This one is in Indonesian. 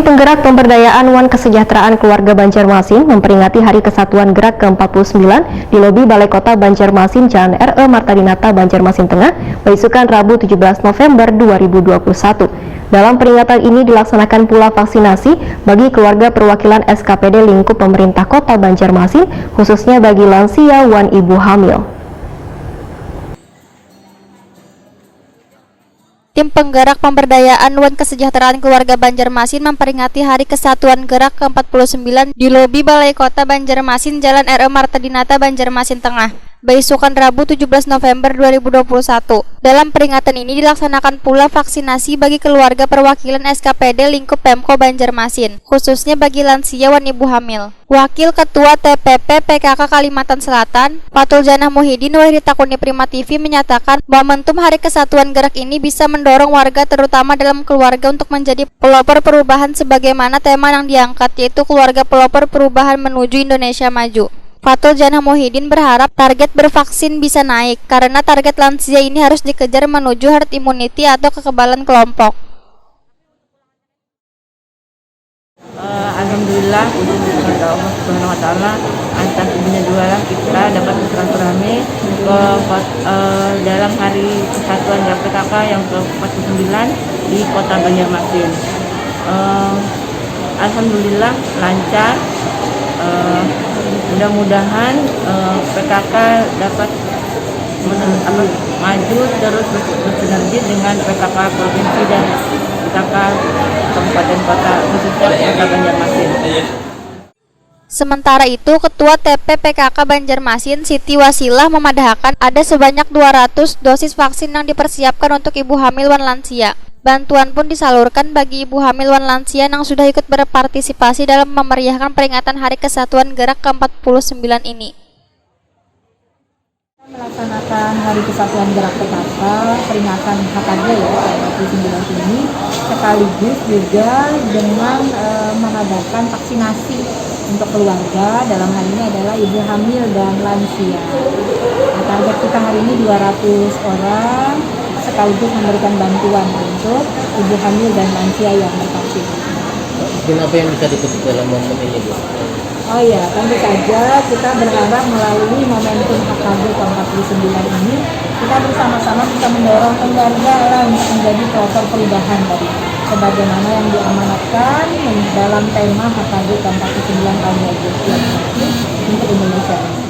Penggerak Pemberdayaan Wan Kesejahteraan Keluarga Banjarmasin memperingati Hari Kesatuan Gerak ke-49 di lobi Balai Kota Banjarmasin Jalan R.E. Marta Dinata, Banjarmasin Tengah, beisukan Rabu 17 November 2021. Dalam peringatan ini dilaksanakan pula vaksinasi bagi keluarga perwakilan SKPD lingkup pemerintah Kota Banjarmasin, khususnya bagi lansia wan ibu hamil. Tim Penggerak Pemberdayaan Wan Kesejahteraan Keluarga Banjarmasin memperingati Hari Kesatuan Gerak ke-49 di lobi Balai Kota Banjarmasin Jalan R.E. Marta Dinata, Banjarmasin Tengah, beisukan Rabu 17 November 2021. Dalam peringatan ini dilaksanakan pula vaksinasi bagi keluarga perwakilan SKPD lingkup Pemko Banjarmasin, khususnya bagi lansia wan ibu hamil. Wakil Ketua TPP PKK Kalimantan Selatan, Fatul Janah Muhyiddin Wahri Takuni Prima TV menyatakan momentum Hari Kesatuan Gerak ini bisa mendorong warga terutama dalam keluarga untuk menjadi pelopor perubahan sebagaimana tema yang diangkat, yaitu keluarga pelopor perubahan menuju Indonesia maju. Fatul Janah Muhyiddin berharap target bervaksin bisa naik karena target lansia ini harus dikejar menuju herd immunity atau kekebalan kelompok. Alhamdulillah, puji kepada Allah Subhanahu wa Ta'ala, atas izinnya jualan kita dapat bersilaturahmi dalam Hari Kesatuan Gerak PKK yang ke-49 di Kota Banjarmasin. Alhamdulillah lancar. Mudah-mudahan PKK dapat maju terus bersinergi dengan PKK provinsi dan PKK kabupaten kota, khususnya Kota Banjarmasin. Sementara itu, Ketua TP PKK Banjarmasin Siti Wasilah memadahkan ada sebanyak 200 dosis vaksin yang dipersiapkan untuk ibu hamil wan lansia. Bantuan pun disalurkan bagi ibu hamil wan lansia yang sudah ikut berpartisipasi dalam memeriahkan peringatan Hari Kesatuan Gerak ke-49 ini. Melaksanakan Hari Kesatuan Gerak PKK, peringatan HKG ya, 49 ini, sekaligus juga dengan mengadakan vaksinasi untuk keluarga, dalam hal ini adalah ibu hamil dan lansia. Nah, target kita hari ini 200 orang, sekaligus memberikan bantuan untuk ibu hamil dan lansia yang bervaksinasi. Dan apa yang bisa dikutip dalam momen ini, Bu? Oh ya, tentu saja kita berharap melalui momentum HKG ke-49 ini, kita bersama-sama bisa mendorong keluarga untuk menjadi pelopor perubahan tadi, sebagaimana yang diamanatkan dalam tema HKG ke-49 tahun 2020 untuk Indonesia.